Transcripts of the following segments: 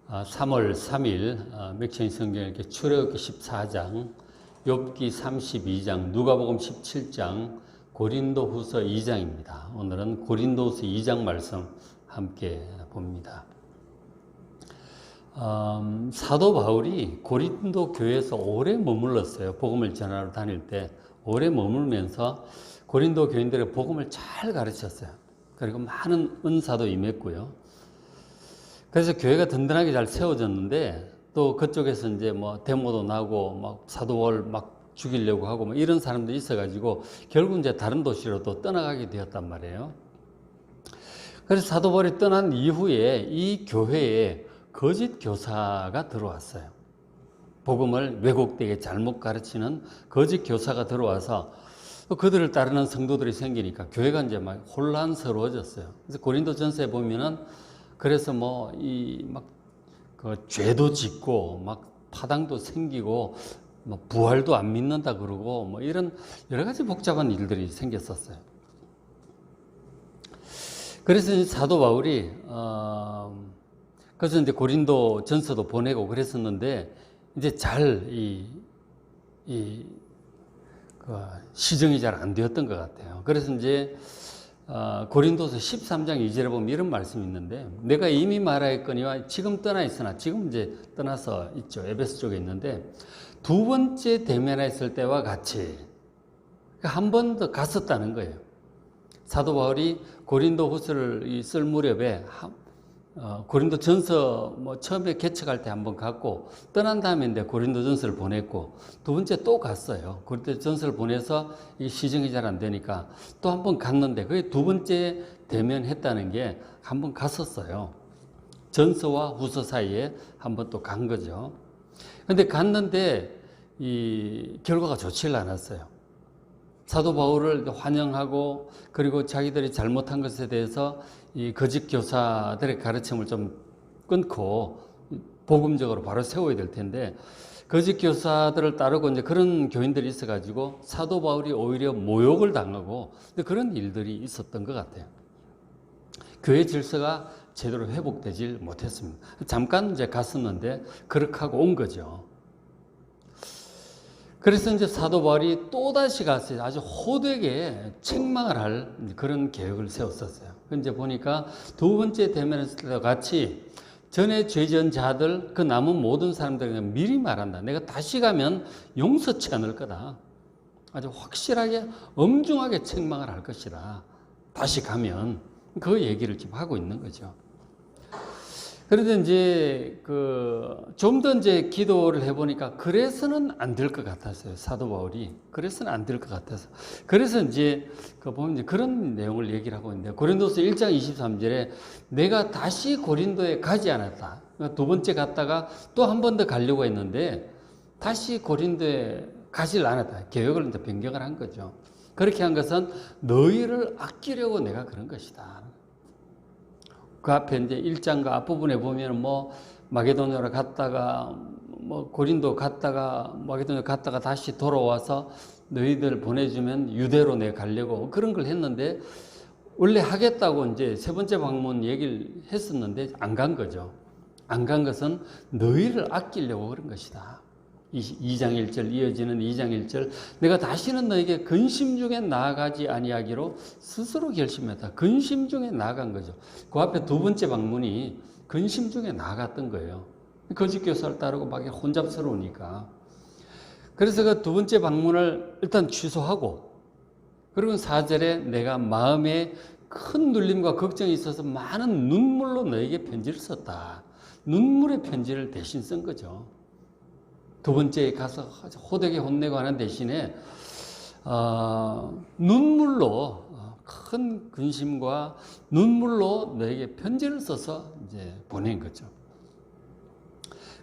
3월 3일 맥체인 성경 이렇게 출애굽기 14장, 욥기 32장, 누가복음 17장, 고린도후서 2장입니다. 오늘은 고린도후서 2장 말씀 함께 봅니다. 사도 바울이 고린도 교회에서 오래 머물렀어요. 복음을 전하러 다닐 때 오래 머물면서 고린도 교인들의 복음을 잘 가르쳤어요. 그리고 많은 은사도 임했고요. 그래서 교회가 든든하게 잘 세워졌는데, 또 그쪽에서 이제 뭐 데모도 나고 막 사도 바울 막 죽이려고 하고 뭐 이런 사람들이 있어가지고 결국 이제 다른 도시로 또 떠나가게 되었단 말이에요. 그래서 사도 바울이 떠난 이후에 이 교회에 거짓 교사가 들어왔어요. 복음을 왜곡되게 잘못 가르치는 거짓 교사가 들어와서 또 그들을 따르는 성도들이 생기니까 교회가 이제 막 혼란스러워졌어요. 그래서 고린도전서에 보면은 그래서 뭐 그 죄도 짓고 막 파당도 생기고 뭐 부활도 안 믿는다 그러고 뭐 이런 여러 가지 복잡한 일들이 생겼었어요. 그래서 사도 바울이 그래서 이제 고린도 전서도 보내고 그랬었는데 이제 잘 시정이 잘 안 되었던 것 같아요. 그래서 이제 고린도서 13장 2절에 보면 이런 말씀이 있는데, 내가 이미 말하였거니와 지금 떠나 있으나, 지금 이제 떠나서 있죠. 에베소 쪽에 있는데, 두 번째 대면했을 때와 같이 한 번 더 갔었다는 거예요. 사도 바울이 고린도 후서를 쓸 무렵에 고린도 전서 뭐 처음에 개척할 때 한번 갔고, 떠난 다음에 이제 고린도 전서를 보냈고, 두 번째 또 갔어요. 고린도 전서를 보내서 이 시정이 잘 안 되니까 또 한번 갔는데, 그게 두 번째 대면했다는 게 한 번 갔었어요. 전서와 후서 사이에 한 번 또 간 거죠. 근데 갔는데 이 결과가 좋지를 않았어요. 사도 바울을 환영하고, 그리고 자기들이 잘못한 것에 대해서 이 거짓 교사들의 가르침을 좀 끊고 복음적으로 바로 세워야 될 텐데, 거짓 교사들을 따르고 이제 그런 교인들이 있어가지고 사도 바울이 오히려 모욕을 당하고 그런 일들이 있었던 것 같아요. 교회 질서가 제대로 회복되질 못했습니다. 잠깐 이제 갔었는데 그렇게 하고 온 거죠. 그래서 이제 사도 바울이 또다시 가서 아주 호되게 책망을 할 그런 계획을 세웠었어요. 이제 보니까 두 번째 대면했을 때와 같이 전에 죄지은 자들, 그 남은 모든 사람들에게 미리 말한다. 내가 다시 가면 용서치 않을 거다. 아주 확실하게 엄중하게 책망을 할 것이다. 다시 가면. 그 얘기를 지금 하고 있는 거죠. 그런데 이제 좀 더 이제 기도를 해보니까 그래서는 안 될 것 같았어요. 사도 바울이 그래서는 안 될 것 같아서. 그래서 이제 보면 이제 그런 내용을 얘기를 하고 있는데, 고린도서 1장 23절에 내가 다시 고린도에 가지 않았다. 그러니까 두 번째 갔다가 또 한 번 더 가려고 했는데 다시 고린도에 가질 않았다. 계획을 이제 변경을 한 거죠. 그렇게 한 것은 너희를 아끼려고 내가 그런 것이다. 그 앞에 이제 1장과 앞부분에 보면 뭐 마게도냐로 갔다가 뭐 고린도 갔다가 마게도냐 갔다가 다시 돌아와서 너희들 보내주면 유대로 내 가려고 그런 걸 했는데, 원래 하겠다고 이제 세 번째 방문 얘기를 했었는데 안 간 거죠. 안 간 것은 너희를 아끼려고 그런 것이다. 2장 1절 이어지는 2장 1절, 내가 다시는 너에게 근심 중에 나아가지 아니하기로 스스로 결심했다. 근심 중에 나아간 거죠. 그 앞에 두 번째 방문이 근심 중에 나아갔던 거예요. 거짓 교사를 따르고 막 혼잡스러우니까. 그래서 그 두 번째 방문을 일단 취소하고, 그리고 4절에 내가 마음에 큰 눌림과 걱정이 있어서 많은 눈물로 너에게 편지를 썼다. 눈물의 편지를 대신 쓴 거죠. 두 번째에 가서 호되게 혼내고 하는 대신에 눈물로, 큰 근심과 눈물로 너에게 편지를 써서 이제 보낸 거죠.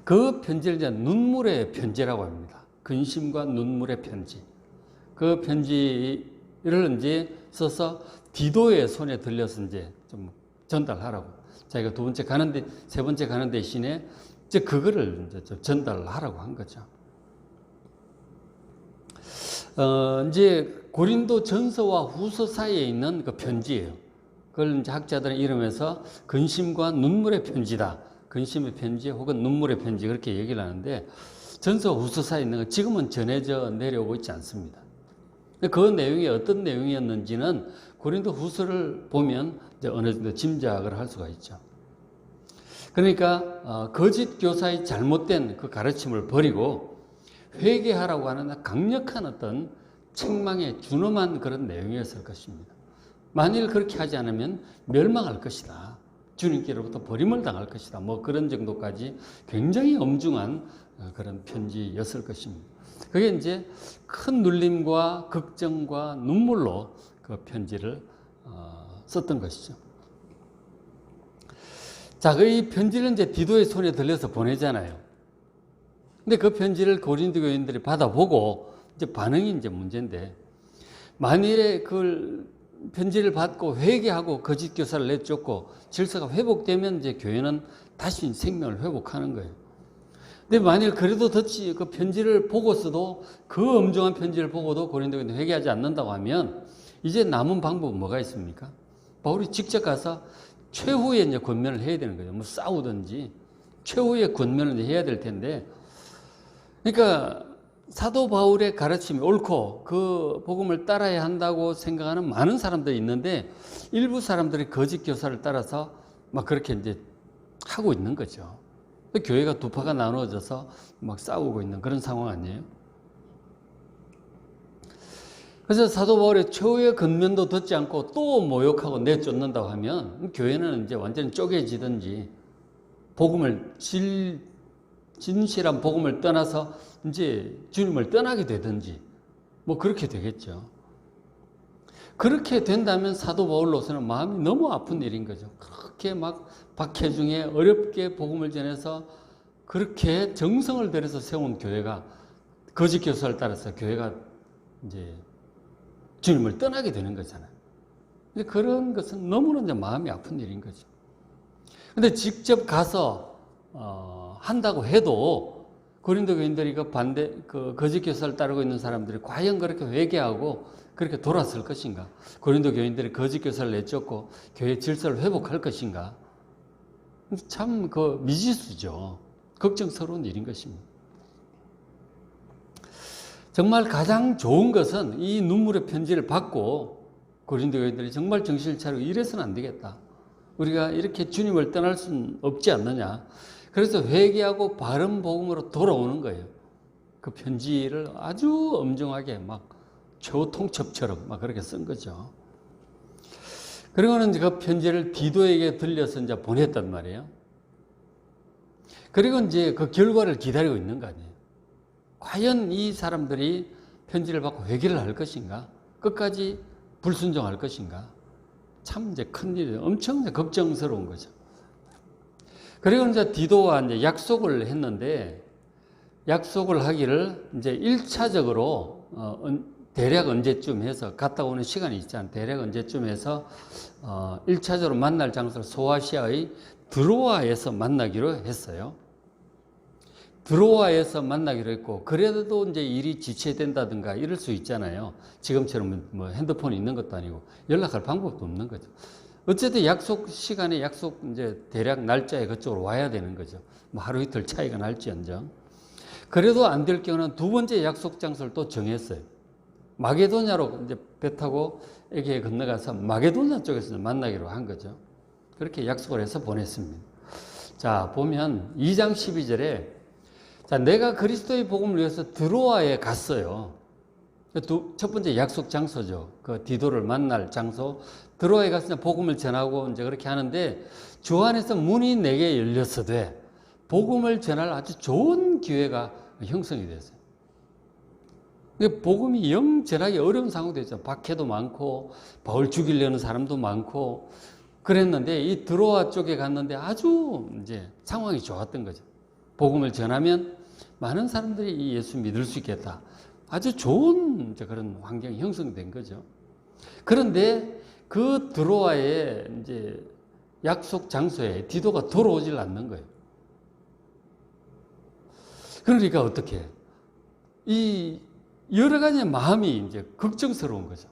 그 편지를 이제 눈물의 편지라고 합니다. 근심과 눈물의 편지. 그 편지를 이제 써서 디도의 손에 들려서 이제 좀 전달하라고. 자기가 두 번째 가는데, 세 번째 가는 대신에 이제 그거를 이제 좀 전달을 하라고 한 거죠. 이제 고린도 전서와 후서 사이에 있는 그 편지예요. 그걸 이제 학자들은 이름에서 근심과 눈물의 편지다. 근심의 편지 혹은 눈물의 편지 그렇게 얘기를 하는데 전서와 후서사에 있는 거 지금은 전해져 내려오고 있지 않습니다. 그 내용이 어떤 내용이었는지는 고린도 후서를 보면 이제 어느 정도 짐작을 할 수가 있죠. 그러니까 거짓 교사의 잘못된 그 가르침을 버리고 회개하라고 하는 강력한 어떤 책망에 준엄한 그런 내용이었을 것입니다. 만일 그렇게 하지 않으면 멸망할 것이다. 주님께로부터 버림을 당할 것이다. 뭐 그런 정도까지 굉장히 엄중한 그런 편지였을 것입니다. 그게 이제 큰 눌림과 걱정과 눈물로 그 편지를 썼던 것이죠. 자, 이 편지를 이제 디도의 손에 들려서 보내잖아요. 근데 그 편지를 고린도 교인들이 받아보고 이제 반응이 이제 문제인데, 만일에 그 편지를 받고 회개하고 거짓 교사를 내쫓고 질서가 회복되면 이제 교회는 다시 생명을 회복하는 거예요. 근데 만일 그래도 덧지 그 편지를 보고서도 그 엄중한 편지를 보고도 고린도 교인들이 회개하지 않는다고 하면 이제 남은 방법은 뭐가 있습니까? 바울이 직접 가서 최후의 이제 권면을 해야 되는 거죠. 뭐 싸우든지 최후의 권면을 해야 될 텐데, 그러니까 사도 바울의 가르침이 옳고 그 복음을 따라야 한다고 생각하는 많은 사람들이 있는데 일부 사람들이 거짓 교사를 따라서 막 그렇게 이제 하고 있는 거죠. 교회가 두 파가 나누어져서 막 싸우고 있는 그런 상황 아니에요? 그래서 사도 바울의 최후의 권면도 듣지 않고 또 모욕하고 내쫓는다고 하면 교회는 이제 완전히 쪼개지든지 복음을 진실한 복음을 떠나서 이제 주님을 떠나게 되든지 뭐 그렇게 되겠죠. 그렇게 된다면 사도 바울로서는 마음이 너무 아픈 일인 거죠. 그렇게 막 박해중에 어렵게 복음을 전해서 그렇게 정성을 들여서 세운 교회가 거짓 교사를 따라서 교회가 이제 주님을 떠나게 되는 거잖아요. 근데 그런 것은 너무나 이제 마음이 아픈 일인 거죠. 근데 직접 가서 한다고 해도 고린도 교인들이 그 거짓 교사를 따르고 있는 사람들이 과연 그렇게 회개하고 그렇게 돌았을 것인가? 고린도 교인들이 거짓 교사를 내쫓고 교회 질서를 회복할 것인가? 참 그 미지수죠. 걱정스러운 일인 것입니다. 정말 가장 좋은 것은 이 눈물의 편지를 받고 고린도 교인들이 정말 정신을 차리고 이래서는 안 되겠다. 우리가 이렇게 주님을 떠날 수는 없지 않느냐. 그래서 회개하고 바른 복음으로 돌아오는 거예요. 그 편지를 아주 엄중하게 막 최후통첩처럼 막 그렇게 쓴 거죠. 그리고는 그 편지를 디도에게 들려서 이제 보냈단 말이에요. 그리고 이제 그 결과를 기다리고 있는 거 아니에요. 과연 이 사람들이 편지를 받고 회개를 할 것인가? 끝까지 불순종할 것인가? 참 이제 큰일이에요. 엄청 이제 걱정스러운 거죠. 그리고 이제 디도와 이제 약속을 했는데, 약속을 하기를 이제 1차적으로, 대략 언제쯤 해서 갔다 오는 시간이 있잖아요. 대략 언제쯤 해서, 1차적으로 만날 장소를 소아시아의 드로아에서 만나기로 했어요. 드로아에서 만나기로 했고, 그래도 이제 일이 지체된다든가 이럴 수 있잖아요. 지금처럼 뭐 핸드폰이 있는 것도 아니고 연락할 방법도 없는 거죠. 어쨌든 약속 시간에 이제 대략 날짜에 그쪽으로 와야 되는 거죠. 뭐 하루 이틀 차이가 날지언정. 그래도 안 될 경우는 두 번째 약속 장소를 또 정했어요. 마게도냐로 이제 배 타고 에게에 건너가서 마게도냐 쪽에서 만나기로 한 거죠. 그렇게 약속을 해서 보냈습니다. 자, 보면 2장 12절에 자, 내가 그리스도의 복음을 위해서 드로아에 갔어요. 첫 번째 약속 장소죠. 그 디도를 만날 장소. 드로아에 가서 복음을 전하고 이제 그렇게 하는데 주 안에서 문이 내게 열렸으되 복음을 전할 아주 좋은 기회가 형성이 됐어요. 복음이 영 전하기 어려운 상황도 있죠. 박해도 많고 바울 죽이려는 사람도 많고 그랬는데 이 드로아 쪽에 갔는데 아주 이제 상황이 좋았던 거죠. 복음을 전하면 많은 사람들이 이 예수 믿을 수 있겠다. 아주 좋은 이제 그런 환경이 형성된 거죠. 그런데 그 드로아의 이제 약속 장소에 디도가 돌아오질 않는 거예요. 그러니까 어떻게? 이 여러 가지 마음이 이제 걱정스러운 거죠.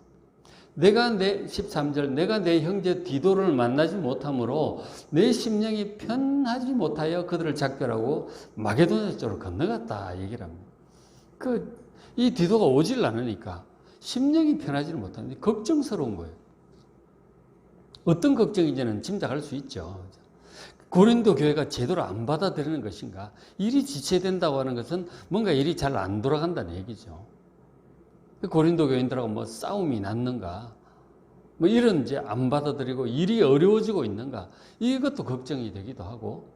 내가 내 13절 내가 내 형제 디도를 만나지 못하므로 내 심령이 편하지 못하여 그들을 작별하고 마게도냐 쪽으로 건너갔다 얘기를 합니다. 이 디도가 오질 않으니까 심령이 편하지를 못하는데 걱정스러운 거예요. 어떤 걱정인지는 짐작할 수 있죠. 고린도 교회가 제대로 안 받아들이는 것인가? 일이 지체된다고 하는 것은 뭔가 일이 잘 안 돌아간다는 얘기죠. 고린도 교인들하고 뭐 싸움이 났는가? 뭐 이런 이제 안 받아들이고 일이 어려워지고 있는가? 이것도 걱정이 되기도 하고,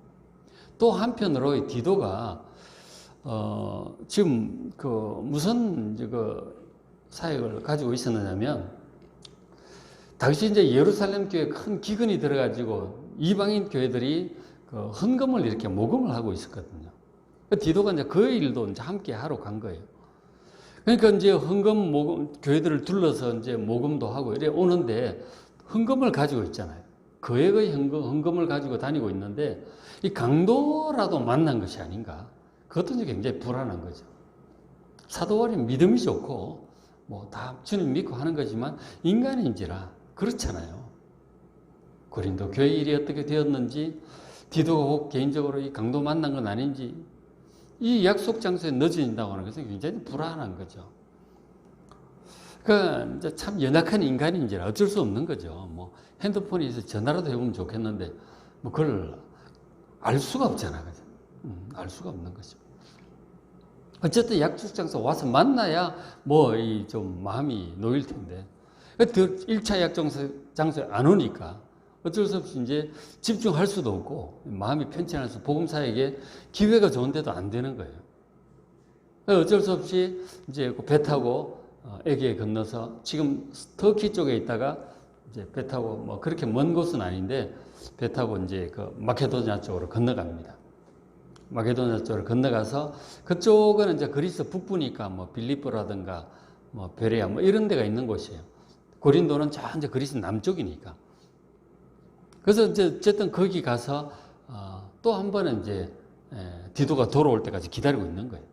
또 한편으로 이 디도가 지금 무슨 이제 사역을 가지고 있었느냐면, 당시 이제 예루살렘 교회에 큰 기근이 들어가지고 이방인 교회들이 헌금을 이렇게 모금을 하고 있었거든요. 디도가 이제 그 일도 이제 함께 하러 간 거예요. 그러니까 이제 헌금 모금 교회들을 둘러서 이제 모금도 하고 이래 오는데 헌금을 가지고 있잖아요. 거액의 헌금을 가지고 다니고 있는데 이 강도라도 만난 것이 아닌가? 그것도 이제 굉장히 불안한 거죠. 사도 바울이 믿음이 좋고 뭐 다 주님 믿고 하는 거지만 인간인지라 그렇잖아요. 고린도 교회 일이 어떻게 되었는지, 디도가 꼭 개인적으로 이 강도 만난 건 아닌지, 이 약속 장소에 늦어진다고 하는 것은 굉장히 불안한 거죠. 그러니까 이제 참 연약한 인간인지라 어쩔 수 없는 거죠. 뭐 핸드폰에 있어서 전화라도 해보면 좋겠는데 뭐 그걸 알 수가 없잖아, 그죠? 알 수가 없는 거죠. 어쨌든 약속 장소 와서 만나야 뭐 좀 마음이 놓일 텐데 1차 약속 장소에 안 오니까 어쩔 수 없이 이제 집중할 수도 없고 마음이 편치 않아서 복음사에게 기회가 좋은데도 안 되는 거예요. 어쩔 수 없이 이제 배 타고 에게에 건너서 지금 터키 쪽에 있다가 이제 배 타고 뭐 그렇게 먼 곳은 아닌데 배 타고 이제 마케도냐 쪽으로 건너갑니다. 마케도냐 쪽으로 건너가서 그쪽은 이제 그리스 북부니까 뭐 빌립보라든가 뭐 베레아 뭐 이런 데가 있는 곳이에요. 고린도는 이제 그리스 남쪽이니까. 그래서 이제 어쨌든 거기 가서 또 한 번은 이제 디도가 돌아올 때까지 기다리고 있는 거예요.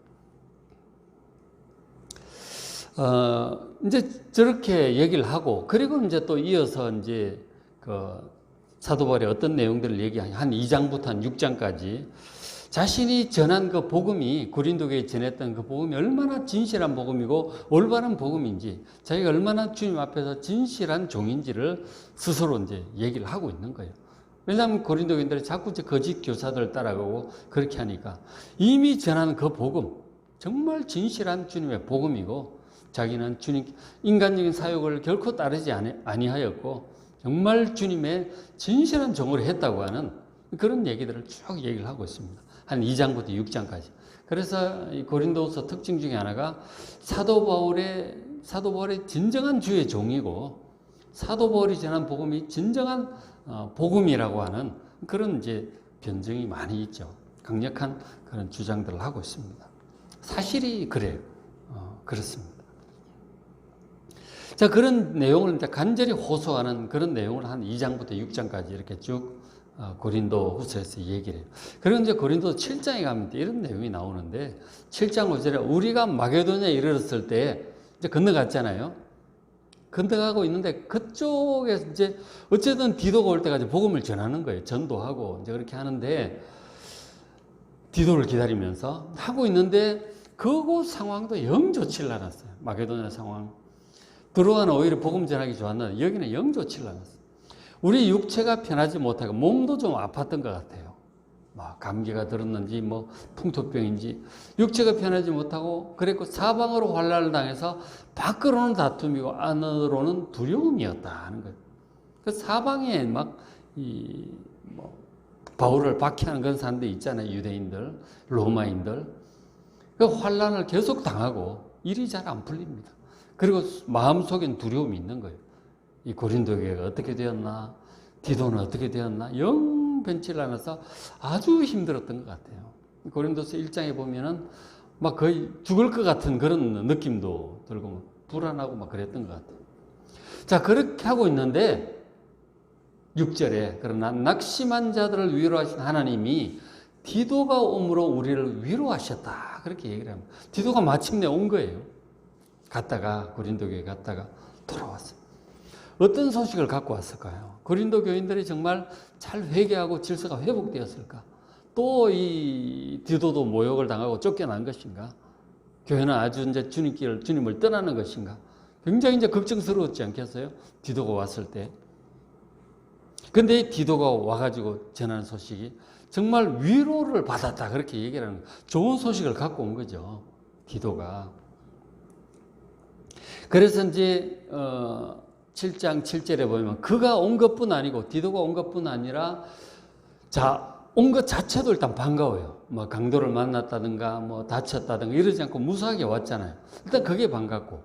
이제 저렇게 얘기를 하고 그리고 이제 또 이어서 이제 사도 바울의 어떤 내용들을 얘기하냐 한 2장부터 한 6장까지 자신이 전한 그 복음이 고린도교에 전했던 그 복음이 얼마나 진실한 복음이고 올바른 복음인지 자기가 얼마나 주님 앞에서 진실한 종인지를 스스로 이제 얘기를 하고 있는 거예요. 왜냐하면 고린도교인들이 자꾸 거짓 교사들을 따라가고 그렇게 하니까 이미 전하는 그 복음 정말 진실한 주님의 복음이고 자기는 주님 인간적인 사역을 결코 따르지 아니하였고 정말 주님의 진실한 종으로 했다고 하는 그런 얘기들을 쭉 얘기를 하고 있습니다. 한 2장부터 6장까지. 그래서 이 고린도서 특징 중에 하나가 사도 바울의 진정한 주의 종이고 사도 바울이 전한 복음이 진정한 복음이라고 하는 그런 이제 변증이 많이 있죠. 강력한 그런 주장들을 하고 있습니다. 사실이 그래요. 그렇습니다. 자, 그런 내용을 이제 간절히 호소하는 그런 내용을 한 2장부터 6장까지 이렇게 쭉 고린도 후서에서 얘기를 해요. 그리고 이제 고린도 7장에 가면 이런 내용이 나오는데 7장 5절에 우리가 마게도냐에 이르렀을 때 이제 건너갔잖아요. 건너가고 있는데 그쪽에 이제 어쨌든 디도가 올 때까지 복음을 전하는 거예요. 전도하고 이제 그렇게 하는데 디도를 기다리면서 하고 있는데 그곳 상황도 영 좋지를 않았어요. 마게도냐 상황. 드로아는 오히려 복음 전하기 좋았는데 여기는 영 좋지를 않았어요. 우리 육체가 편하지 못하고 몸도 좀 아팠던 것 같아요. 막 감기가 들었는지 뭐 풍토병인지 육체가 편하지 못하고 그랬고 사방으로 환난을 당해서 밖으로는 다툼이고 안으로는 두려움이었다 하는 거예요. 그 사방에 막 바울을 박해하는 그런 사람들 있잖아요. 유대인들, 로마인들. 그 환난을 계속 당하고 일이 잘 안 풀립니다. 그리고 마음속엔 두려움이 있는 거예요. 이 고린도 교회가 어떻게 되었나, 디도는 어떻게 되었나, 영 변치를 않아서 아주 힘들었던 것 같아요. 고린도서 1장에 보면은 막 거의 죽을 것 같은 그런 느낌도 들고 불안하고 막 그랬던 것 같아요. 자, 그렇게 하고 있는데 6절에 그러나 낙심한 자들을 위로하신 하나님이 디도가 옴으로 우리를 위로하셨다. 그렇게 얘기를 합니다. 디도가 마침내 온 거예요. 갔다가 고린도 교회 갔다가 돌아왔어요. 어떤 소식을 갖고 왔을까요? 고린도 교인들이 정말 잘 회개하고 질서가 회복되었을까? 또 이 디도도 모욕을 당하고 쫓겨난 것인가? 교회는 아주 이제 주님을 떠나는 것인가? 굉장히 이제 걱정스러웠지 않겠어요? 디도가 왔을 때. 근데 이 디도가 와가지고 전하는 소식이 정말 위로를 받았다. 그렇게 얘기를 하는 거예요. 좋은 소식을 갖고 온 거죠. 디도가. 그래서 이제 7장 7절에 보면 그가 온 것뿐 아니고 디도가 온 것뿐 아니라 온 것 자체도 일단 반가워요. 뭐 강도를 만났다든가 뭐 다쳤다든가 이러지 않고 무사하게 왔잖아요. 일단 그게 반갑고.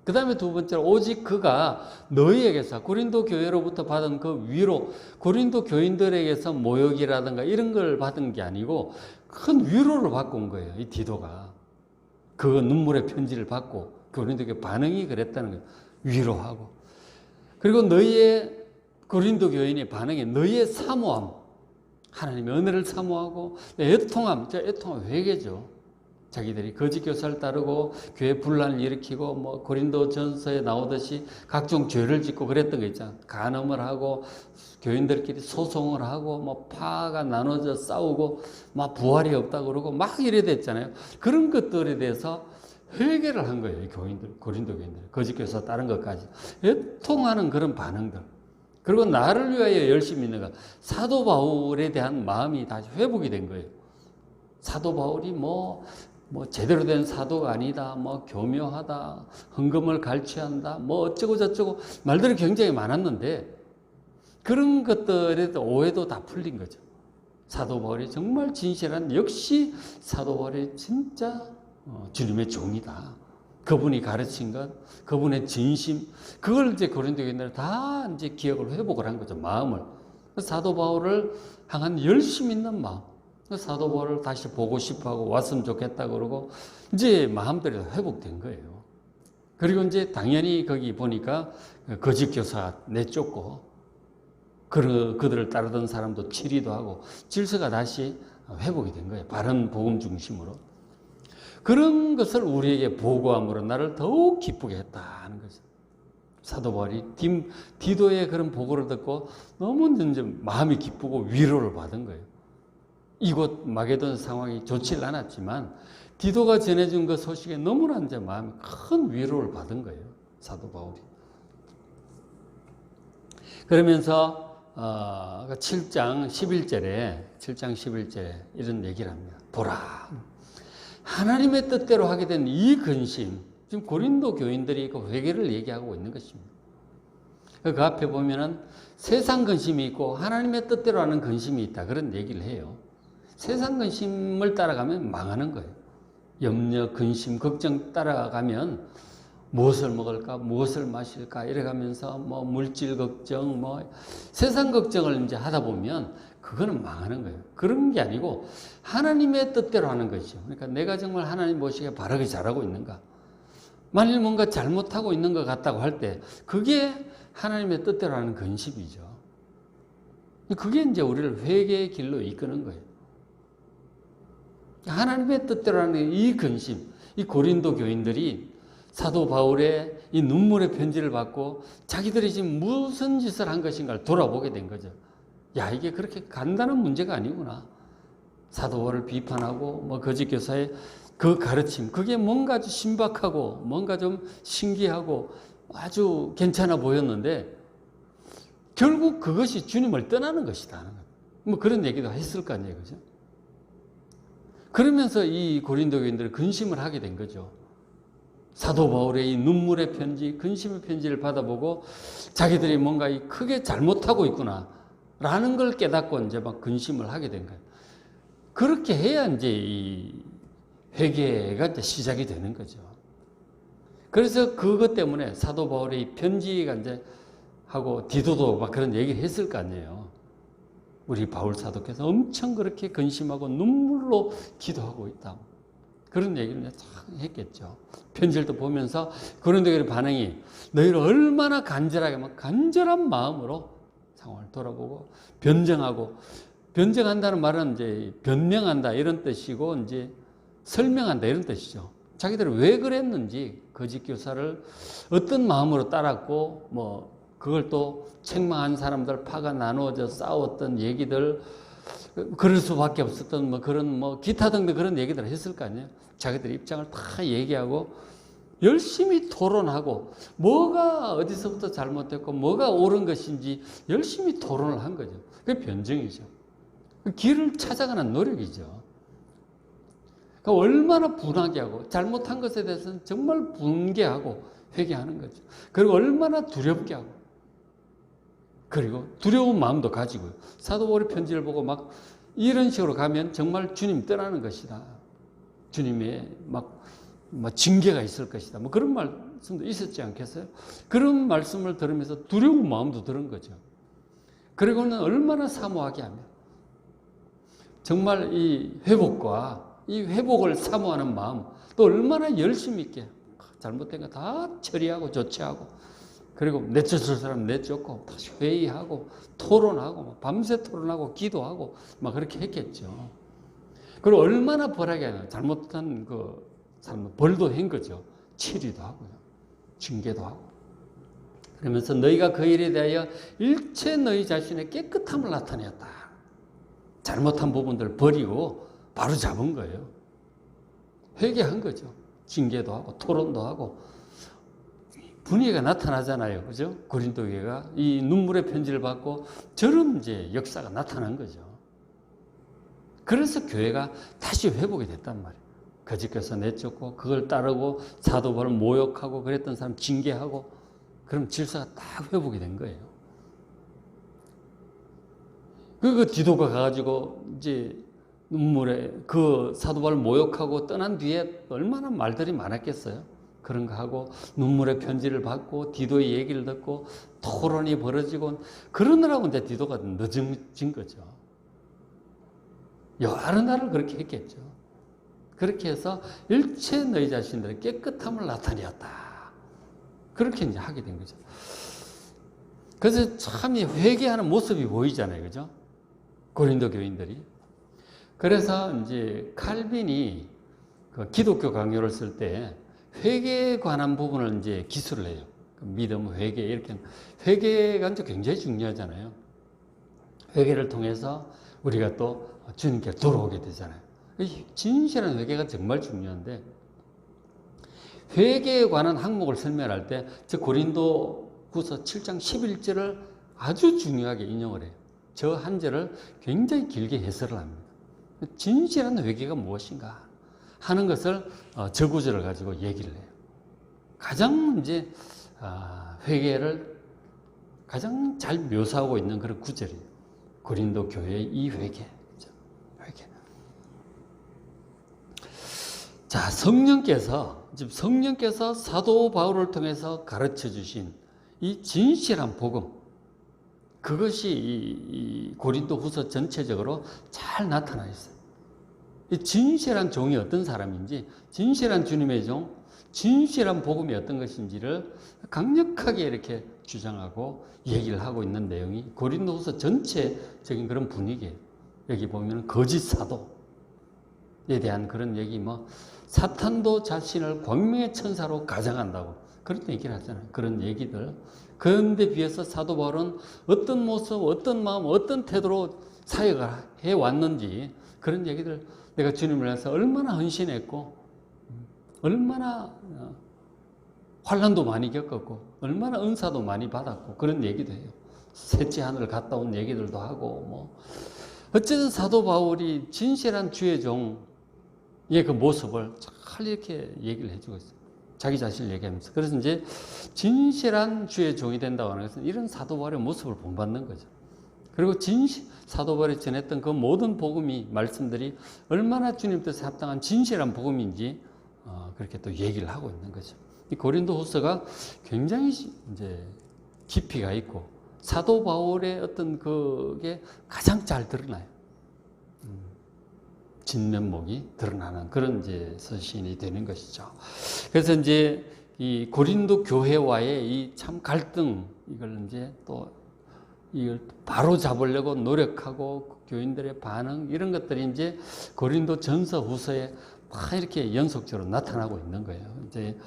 그 다음에 두 번째로 오직 그가 너희에게서 고린도 교회로부터 받은 그 위로, 고린도 교인들에게서 모욕이라든가 이런 걸 받은 게 아니고 큰 위로를 받고 온 거예요. 이 디도가. 그 눈물의 편지를 받고 고린도 교회 반응이 그랬다는 거예요. 위로하고. 그리고 너희의 고린도 교인의 반응이 너희의 사모함, 하나님의 은혜를 사모하고 애통함, 회개죠. 자기들이 거짓 교사를 따르고 교회 분란을 일으키고 뭐 고린도전서에 나오듯이 각종 죄를 짓고 그랬던 거 있잖아. 간음을 하고 교인들끼리 소송을 하고 뭐 파가 나눠져 싸우고 막 부활이 없다고 그러고 막 이래 됐잖아요. 그런 것들에 대해서 회개를 한 거예요. 이 교인들, 고린도 교인들. 거짓 교사 다른 것까지 애통하는 그런 반응들. 그리고 나를 위하여 열심히 있는 것. 사도 바울에 대한 마음이 다시 회복이 된 거예요. 사도 바울이 뭐 제대로 된 사도가 아니다, 뭐 교묘하다, 헌금을 갈취한다, 뭐 어쩌고 저쩌고 말들이 굉장히 많았는데 그런 것들에 오해도 다 풀린 거죠. 사도 바울이 정말 진실한, 역시 사도 바울이 진짜 주님의 종이다. 그분이 가르친 것, 그분의 진심, 그걸 이제 고린도 교인들 다 이제 기억을 회복을 한 거죠. 마음을. 사도 바울을 향한 열심 있는 마음. 사도 바울을 다시 보고 싶어 하고 왔으면 좋겠다 그러고 이제 마음들이 회복된 거예요. 그리고 이제 당연히 거기 보니까 거짓 교사 내쫓고 그들을 따르던 사람도 치리도 하고 질서가 다시 회복이 된 거예요. 바른 복음 중심으로. 그런 것을 우리에게 보고함으로 나를 더욱 기쁘게 했다는 거죠. 사도 바울이 디도의 그런 보고를 듣고 너무 이제 마음이 기쁘고 위로를 받은 거예요. 이곳 마게돈 상황이 좋지 않았지만 디도가 전해준 그 소식에 너무나 이제 마음이 큰 위로를 받은 거예요. 사도 바울이. 그러면서 7장 11절에 이런 얘기를 합니다. 보라. 하나님의 뜻대로 하게 된 이 근심, 지금 고린도 교인들이 그 회개를 얘기하고 있는 것입니다. 그 앞에 보면은 세상 근심이 있고 하나님의 뜻대로 하는 근심이 있다. 그런 얘기를 해요. 세상 근심을 따라가면 망하는 거예요. 염려, 근심, 걱정 따라가면 무엇을 먹을까, 무엇을 마실까 이래가면서 뭐 물질 걱정, 뭐 세상 걱정을 이제 하다 보면 그거는 망하는 거예요. 그런 게 아니고 하나님의 뜻대로 하는 것이죠. 그러니까 내가 정말 하나님 보시기에 바르게 잘하고 있는가? 만일 뭔가 잘못하고 있는 것 같다고 할 때 그게 하나님의 뜻대로 하는 근심이죠. 그게 이제 우리를 회개의 길로 이끄는 거예요. 하나님의 뜻대로 하는 이 근심, 이 고린도 교인들이 사도 바울의 이 눈물의 편지를 받고 자기들이 지금 무슨 짓을 한 것인가를 돌아보게 된 거죠. 야, 이게 그렇게 간단한 문제가 아니구나. 사도 바울을 비판하고 뭐 거짓 교사의 그 가르침, 그게 뭔가 좀 신박하고 뭔가 좀 신기하고 아주 괜찮아 보였는데 결국 그것이 주님을 떠나는 것이다. 뭐 그런 얘기도 했을 거 아니에요. 그죠? 그러면서 이 고린도 교인들은 근심을 하게 된 거죠. 사도 바울의 이 눈물의 편지, 근심의 편지를 받아보고 자기들이 뭔가 크게 잘못하고 있구나 라는 걸 깨닫고 이제 막 근심을 하게 된 거예요. 그렇게 해야 이제 이 회개가 이제 시작이 되는 거죠. 그래서 그것 때문에 사도 바울의 이 편지가 이제 하고 디도도 막 그런 얘기를 했을 거 아니에요. 우리 바울 사도께서 엄청 그렇게 근심하고 눈물로 기도하고 있다. 그런 얘기를 했겠죠. 편지를 또 보면서 고린도교의 반응이 너희를 얼마나 간절한 마음으로 상황을 돌아보고 변정한다는 말은 이제 변명한다 이런 뜻이고 이제 설명한다 이런 뜻이죠. 자기들이 왜 그랬는지 거짓 교사를 어떤 마음으로 따랐고 뭐 그걸 또 책망한 사람들, 파가 나누어져 싸웠던 얘기들, 그럴 수밖에 없었던 뭐 그런 뭐 기타 등등 그런 얘기들을 했을 거 아니에요. 자기들 입장을 다 얘기하고 열심히 토론하고 뭐가 어디서부터 잘못됐고 뭐가 옳은 것인지 열심히 토론을 한 거죠. 그게 변증이죠. 길을 찾아가는 노력이죠. 그러니까 얼마나 분하게 하고 잘못한 것에 대해서는 정말 분개하고 회개하는 거죠. 그리고 얼마나 두렵게 하고 그리고 두려운 마음도 가지고요. 사도 바울의 편지를 보고 막 이런 식으로 가면 정말 주님 떠나는 것이다. 주님의 막 징계가 있을 것이다. 뭐 그런 말씀도 있었지 않겠어요? 그런 말씀을 들으면서 두려운 마음도 드는 거죠. 그리고는 얼마나 사모하게 하면 정말 이 회복과 이 회복을 사모하는 마음 또 얼마나 열심히 있게 잘못된 거 다 처리하고 조치하고 그리고 내쫓을 사람 내쫓고 다시 회의하고 토론하고 밤새 토론하고 기도하고 막 그렇게 했겠죠. 그리고 얼마나 벌하게 하냐. 잘못한 그 사람 벌도 한 거죠. 치리도 하고요. 징계도 하고. 그러면서 너희가 그 일에 대하여 일체 너희 자신의 깨끗함을 나타내었다. 잘못한 부분들 버리고 바로 잡은 거예요. 회개한 거죠. 징계도 하고 토론도 하고 분위기가 나타나잖아요. 그죠? 고린도 교회가 이 눈물의 편지를 받고 저런 이제 역사가 나타난 거죠. 그래서 교회가 다시 회복이 됐단 말이에요. 거짓교사 내쫓고 그걸 따르고 사도 바울을 모욕하고 그랬던 사람 징계하고 그럼 질서가 딱 회복이 된 거예요. 그 디도가 가가지고 이제 눈물에 그 사도 바울을 모욕하고 떠난 뒤에 얼마나 말들이 많았겠어요. 그런 거 하고 눈물의 편지를 받고 디도의 얘기를 듣고 토론이 벌어지고 그러느라고 이제 디도가 늦어진 거죠. 여러 날을 그렇게 했겠죠. 그렇게 해서 일체 너희 자신들의 깨끗함을 나타내었다. 그렇게 이제 하게 된 거죠. 그래서 참 회개하는 모습이 보이잖아요. 그죠? 고린도 교인들이. 그래서 이제 칼빈이 그 기독교 강요를 쓸 때 회개에 관한 부분을 이제 기술을 해요. 믿음, 회개, 이렇게. 회개가 이제 굉장히 중요하잖아요. 회개를 통해서 우리가 또 주님께 돌아오게 되잖아요. 진실한 회개가 정말 중요한데, 회개에 관한 항목을 설명할 때, 저 고린도 후서 7장 11절을 아주 중요하게 인용을 해요. 저 한 절을 굉장히 길게 해설을 합니다. 진실한 회개가 무엇인가 하는 것을 저 구절을 가지고 얘기를 해요. 가장 이제 회개를 가장 잘 묘사하고 있는 그런 구절이에요. 고린도 교회의 이 회개. 회개. 자, 성령께서 사도 바울을 통해서 가르쳐 주신 이 진실한 복음, 그것이 이 고린도 후서 전체적으로 잘 나타나 있어요. 이 진실한 종이 어떤 사람인지, 진실한 주님의 종, 진실한 복음이 어떤 것인지를 강력하게 이렇게 주장하고 얘기를 하고 있는 내용이 고린도 후서 전체적인 그런 분위기예요. 여기 보면 거짓 사도에 대한 그런 얘기, 뭐, 사탄도 자신을 광명의 천사로 가장한다고 그런 얘기를 하잖아요. 그런 얘기들. 그런데 비해서 사도 바울은 어떤 모습, 어떤 마음, 어떤 태도로 사역을 해왔는지 그런 얘기들, 내가 주님을 위해서 얼마나 헌신했고 얼마나 환난도 많이 겪었고 얼마나 은사도 많이 받았고 그런 얘기도 해요. 셋째 하늘을 갔다 온 얘기들도 하고 뭐 어쨌든 사도 바울이 진실한 주의 종의 그 모습을 잘 이렇게 얘기를 해주고 있어요. 자기 자신을 얘기하면서. 그래서 이제 진실한 주의 종이 된다고 하는 것은 이런 사도 바울의 모습을 본받는 거죠. 그리고 사도 바울이 전했던 그 모든 복음이, 말씀들이 얼마나 주님 뜻에 합당한 진실한 복음인지 그렇게 또 얘기를 하고 있는 거죠. 이 고린도 후서가 굉장히 이제 깊이가 있고 사도 바울의 어떤 그게 가장 잘 드러나요. 진면목이 드러나는 그런 이제 서신이 되는 것이죠. 그래서 이제 이 고린도 교회와의 이 참 갈등, 이걸 이제 또 이걸 바로 잡으려고 노력하고 교인들의 반응, 이런 것들이 이제 고린도 전서 후서에 막 이렇게 연속적으로 나타나고 있는 거예요. 이제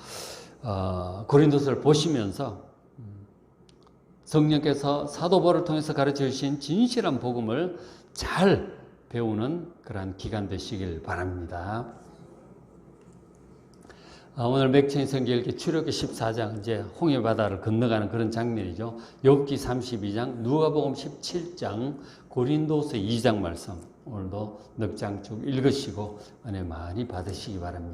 고린도서를 보시면서 성령께서 사도 바울을 통해서 가르쳐 주신 진실한 복음을 잘 배우는 그러한 기간 되시길 바랍니다. 오늘 맥체인 성경 읽기 출애굽기 14장 이제 홍해 바다를 건너가는 그런 장면이죠. 욥기 32장, 누가복음 17장, 고린도서 2장 말씀 오늘도 넉장 쭉 읽으시고 은혜 많이 받으시기 바랍니다.